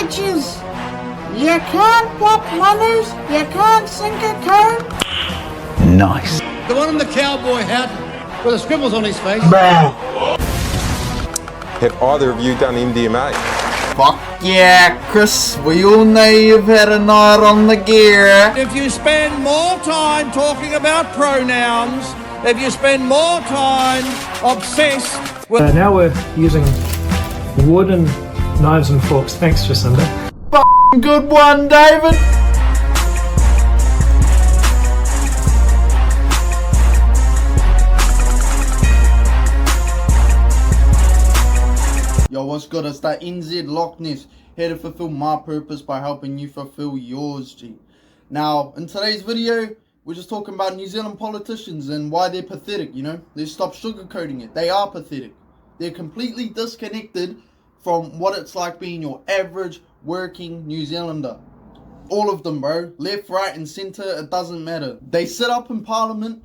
wages. You can't pop monies, you can't sink a cone. Nice. The one in the cowboy hat with the scribbles on his face. Have either of you done MDMA? Fuck yeah, Chris. We all know you've had a night on the gear. If you spend more time talking about pronouns, if you spend more time obsessed with... Now we're using wooden knives and forks. Thanks, Jacinda. Good one, David. Yo, what's good? It's that NZ Loch Ness, here to fulfill my purpose by helping you fulfill yours, G. Now, in today's video, we're just talking about New Zealand politicians and why they're pathetic, you know? Let's stop sugarcoating it. They are pathetic. They're completely disconnected from what it's like being your average working New Zealander. All of them, bro. Left, right, and centre, it doesn't matter. They sit up in Parliament,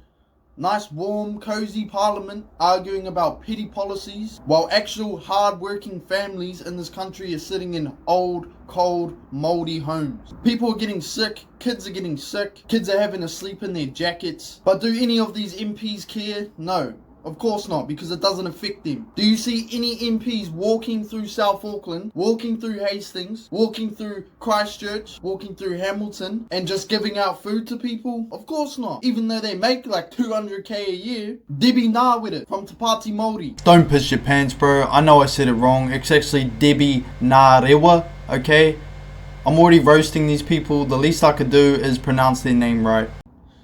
nice, warm, cozy Parliament, arguing about petty policies, while actual hard-working families in this country are sitting in old, cold, mouldy homes. People are getting sick, kids are getting sick, kids are having to sleep in their jackets. But do any of these MPs care? No. Of course not, because it doesn't affect them. Do you see any MPs walking through South Auckland, walking through Hastings, walking through Christchurch, walking through Hamilton, and just giving out food to people? Of course not. Even though they make like 200k a year, Debbie Ngā with it, from Te Pāti Māori. Don't piss your pants, bro. I know I said it wrong. It's actually Debbie Ngā Rewa, okay? I'm already roasting these people. The least I could do is pronounce their name right.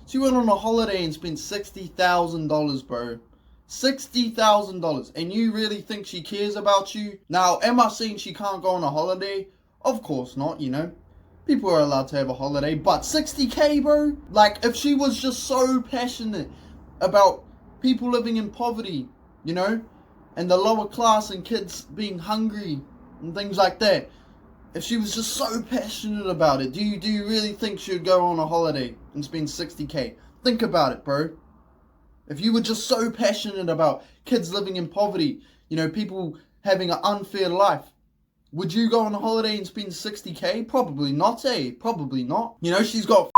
She went on a holiday and spent $60,000, bro. $60,000, and you really think she cares about you? Now, am I saying she can't go on a holiday? Of course not, you know. People are allowed to have a holiday, but 60k, bro? Like, if she was just so passionate about people living in poverty, you know, and the lower class and kids being hungry and things like that, if she was just so passionate about it, do you really think she would go on a holiday and spend 60k? Think about it, bro. If you were just so passionate about kids living in poverty, you know, people having an unfair life, would you go on a holiday and spend 60k? Probably not, eh? Probably not. You know, she's got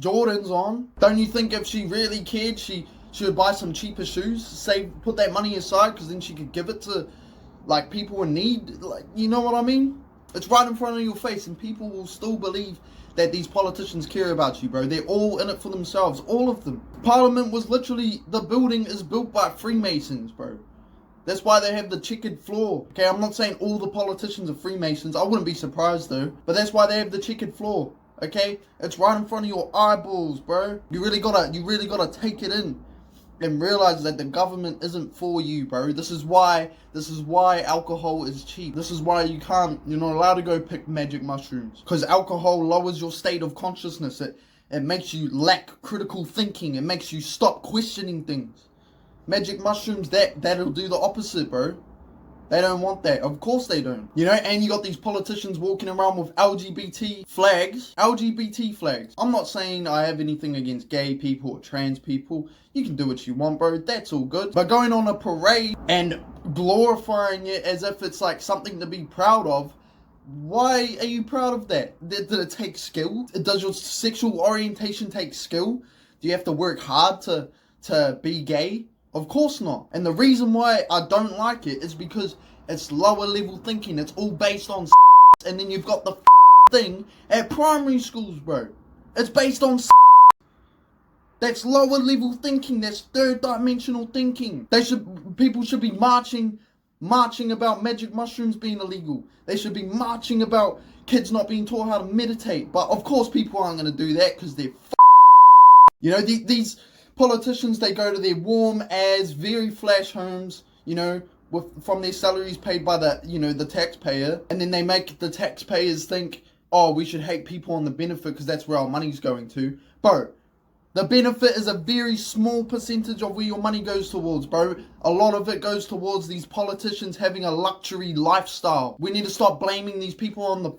Jordans on. Don't you think if she really cared, she would buy some cheaper shoes, put that money aside, because then she could give it to, like, people in need? Like, you know what I mean? It's right in front of your face, and people will still believe that these politicians care about you, bro. They're all in it for themselves, all of them. Parliament was literally, the building is built by Freemasons, bro. That's why they have the checkered floor. Okay, I'm not saying all the politicians are Freemasons. I wouldn't be surprised though. But that's why they have the checkered floor. Okay, it's right in front of your eyeballs, bro. You really gotta take it in and realize that the government isn't for you, bro. This is why alcohol is cheap. This is why you're not allowed to go pick magic mushrooms, because alcohol lowers your state of consciousness. It makes you lack critical thinking. It makes you stop questioning things. Magic mushrooms, that'll do the opposite, bro. They don't want that. Of course they don't. You know, and you got these politicians walking around with LGBT flags. LGBT flags. I'm not saying I have anything against gay people or trans people. You can do what you want, bro. That's all good. But going on a parade and glorifying it as if it's like something to be proud of, why are you proud of that? Did it take skill? Does your sexual orientation take skill? Do you have to work hard to be gay? Of course not. And the reason why I don't like it is because it's lower level thinking. It's all based on and then you've got the thing at primary schools, bro. It's based on That's lower level thinking. That's third dimensional thinking. People should be marching about magic mushrooms being illegal. They should be marching about kids not being taught how to meditate. But of course people aren't going to do that because they're you know, these politicians, they go to their warm as very flash homes, you know, from their salaries paid by the taxpayer, and then they make the taxpayers think, oh, we should hate people on the benefit because that's where our money's going to. Bro, the benefit is a very small percentage of where your money goes towards, bro. A lot of it goes towards these politicians having a luxury lifestyle. We need to stop blaming these people on the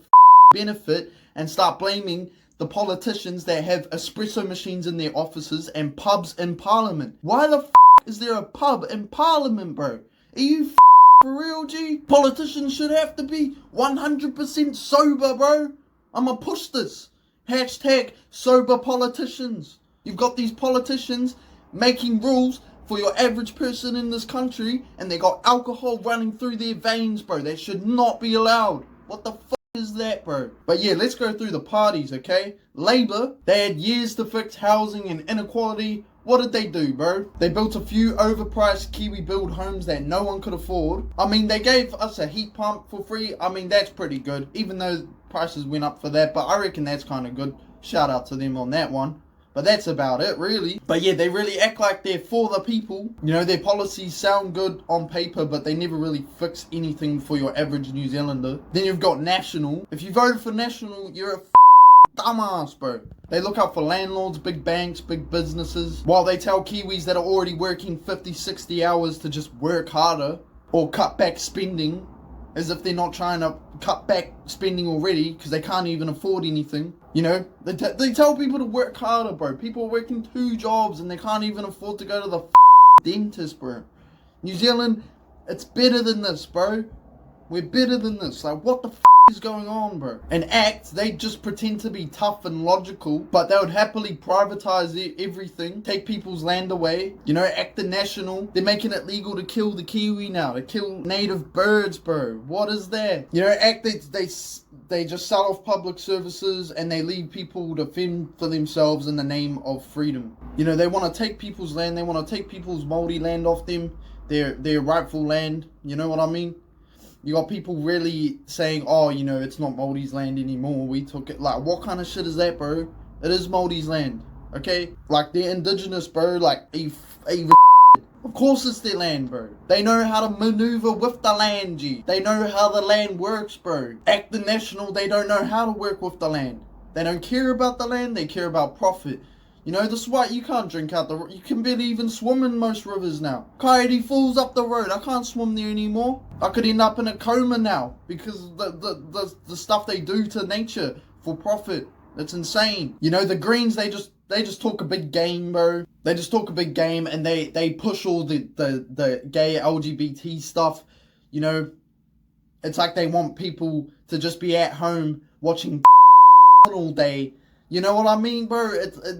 benefit and start blaming the politicians that have espresso machines in their offices and pubs in Parliament. Why the is there a pub in Parliament, bro? Are you For real, G? Politicians should have to be 100% sober, bro. I'ma push this. Hashtag sober politicians. You've got these politicians making rules for your average person in this country, and they got alcohol running through their veins, bro. That should not be allowed. What the fuck is that, bro? But yeah, let's go through the parties, okay? Labour, they had years to fix housing and inequality. What did they do, bro? They built a few overpriced Kiwi build homes that no one could afford. I mean, they gave us a heat pump for free. I mean, that's pretty good, even though prices went up for that, but I reckon that's kind of good. Shout out to them on that one. But that's about it, really. But yeah, they really act like they're for the people. You know, their policies sound good on paper, but they never really fix anything for your average New Zealander. Then you've got National. If you voted for National, you're a dumbass, bro. They look out for landlords, big banks, big businesses, while they tell Kiwis that are already working 50, 60 hours to just work harder or cut back spending, as if they're not trying to cut back spending already because they can't even afford anything. You know, they tell people to work harder, bro. People are working 2 jobs and they can't even afford to go to the dentist, bro. New Zealand, it's better than this, bro. We're better than this. Like, what the is going on, bro? And ACT, they just pretend to be tough and logical, but they would happily privatize everything, take people's land away. You know, ACT the National, they're making it legal to kill the Kiwi now, to kill native birds, bro. What is that? You know, ACT, they just sell off public services and they leave people to fend for themselves in the name of freedom. You know, they want to take people's land, they want to take people's Māori land off them, their rightful land. You know what I mean? You got people really saying, oh, you know, it's not Māori's land anymore. We took it. Like, what kind of shit is that, bro? It is Māori's land, okay? Like, they're indigenous, bro. Like, of course it's their land, bro. They know how to maneuver with the land, G. They know how the land works, bro. ACT the National, they don't know how to work with the land. They don't care about the land. They care about profit. You know, this is why you can't drink out the... You can barely even swim in most rivers now. Coyote Falls up the road. I can't swim there anymore. I could end up in a coma now because of the stuff they do to nature for profit. It's insane. You know, the Greens, they just talk a big game, bro. They just talk a big game and they push all the gay LGBT stuff. You know, it's like they want people to just be at home watching all day. You know what I mean, bro?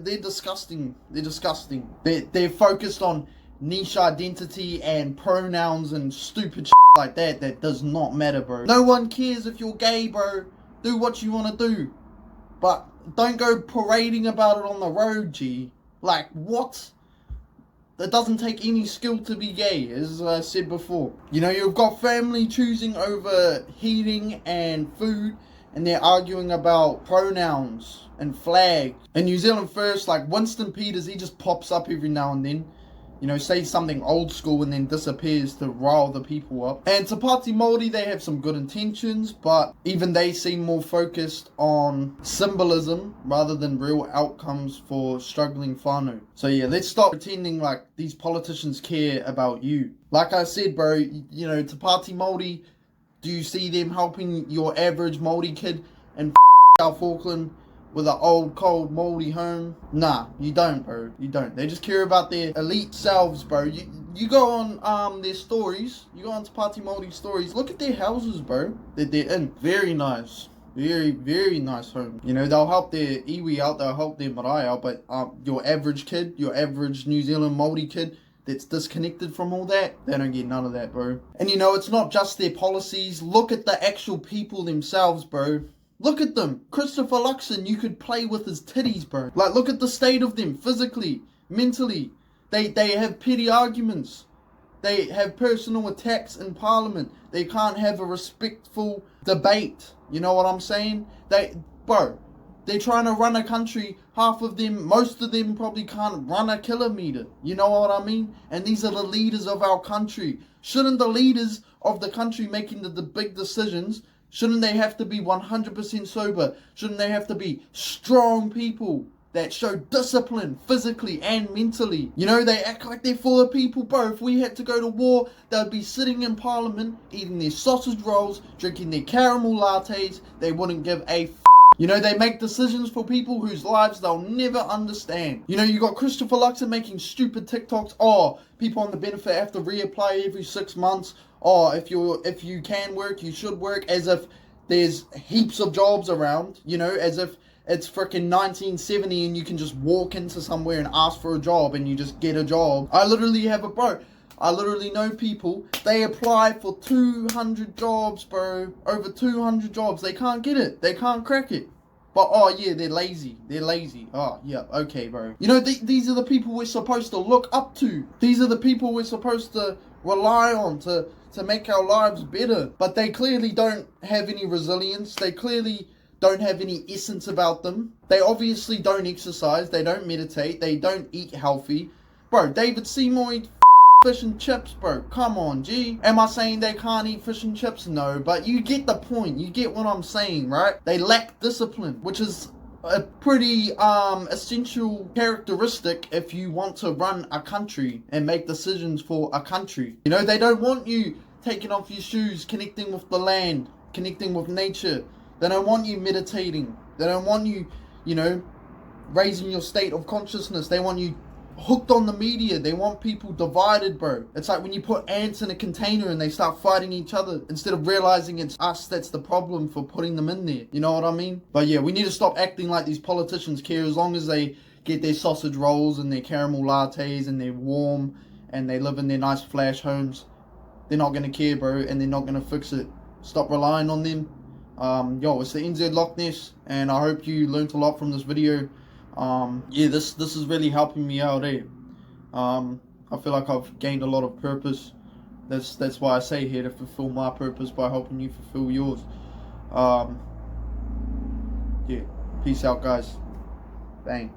They're disgusting. They're disgusting. They're focused on niche identity and pronouns and stupid shit like that. That does not matter, bro. No one cares if you're gay, bro. Do what you want to do. But don't go parading about it on the road, G. Like, what? That doesn't take any skill to be gay, as I said before. You know, you've got family choosing over heating and food, and they're arguing about pronouns and flags. In New Zealand First, like Winston Peters, he just pops up every now and then. You know, says something old school and then disappears to rile the people up. And Te Pāti Māori, they have some good intentions, but even they seem more focused on symbolism rather than real outcomes for struggling whānau. So yeah, let's stop pretending like these politicians care about you. Like I said, bro, you know, Te Pāti Māori, do you see them helping your average Māori kid in South Auckland with an old, cold, Māori home? Nah, you don't, bro. You don't. They just care about their elite selves, bro. You go on their stories. You go on Te Pāti Māori stories. Look at their houses, bro, that they're in. Very nice. Very, very nice home. You know, they'll help their iwi out. They'll help their marae out. But your average kid, your average New Zealand Māori kid, that's disconnected from all that, they don't get none of that, bro. And you know, it's not just their policies. Look at the actual people themselves, bro. Look at them. Christopher Luxon, you could play with his titties, bro. Like, look at the state of them, physically, mentally. They have petty arguments. They have personal attacks in Parliament. They can't have a respectful debate. You know what I'm saying? Bro, they're trying to run a country. Half of them, most of them probably can't run a kilometer. You know what I mean? And these are the leaders of our country. Shouldn't the leaders of the country making the big decisions, shouldn't they have to be 100% sober? Shouldn't they have to be strong people that show discipline physically and mentally? You know, they act like they're for the people, bro. If we had to go to war, they'd be sitting in Parliament, eating their sausage rolls, drinking their caramel lattes. They wouldn't give a You know, they make decisions for people whose lives they'll never understand. You know, you got Christopher Luxon making stupid TikToks. Oh, people on the benefit have to reapply every 6 months. oh, if you can work, you should work, as if there's heaps of jobs around, you know, as if it's freaking 1970 and you can just walk into somewhere and ask for a job and you just get a job. I literally know people, they apply for 200 jobs, bro. Over 200 jobs. They can't get it. They can't crack it. But, oh, yeah, they're lazy. They're lazy. Oh, yeah, okay, bro. You know, these are the people we're supposed to look up to. These are the people we're supposed to rely on to make our lives better. But they clearly don't have any resilience. They clearly don't have any essence about them. They obviously don't exercise. They don't meditate. They don't eat healthy. Bro, David Seymour eats fish and chips, bro. Come on, G. Am I saying they can't eat fish and chips? No, but you get the point. You get what I'm saying, right? They lack discipline, which is a pretty essential characteristic if you want to run a country and make decisions for a country. You know, they don't want you taking off your shoes, connecting with the land, connecting with nature. They don't want you meditating. They don't want you, you know, raising your state of consciousness. They want you hooked on the media. They want people divided, bro. It's like when you put ants in a container and they start fighting each other instead of realizing it's us that's the problem for putting them in there. You know what I mean? But yeah, we need to stop acting like these politicians care. As long as they get their sausage rolls and their caramel lattes and they're warm and they live in their nice flash homes, they're not going to care, bro, and they're not going to fix it. Stop relying on them. Yo, it's the NZ Loch Ness, and I hope you learned a lot from this video. Yeah, this is really helping me out, eh? I feel like I've gained a lot of purpose. That's why I say here to fulfill my purpose by helping you fulfill yours. Yeah, peace out, guys. Bang.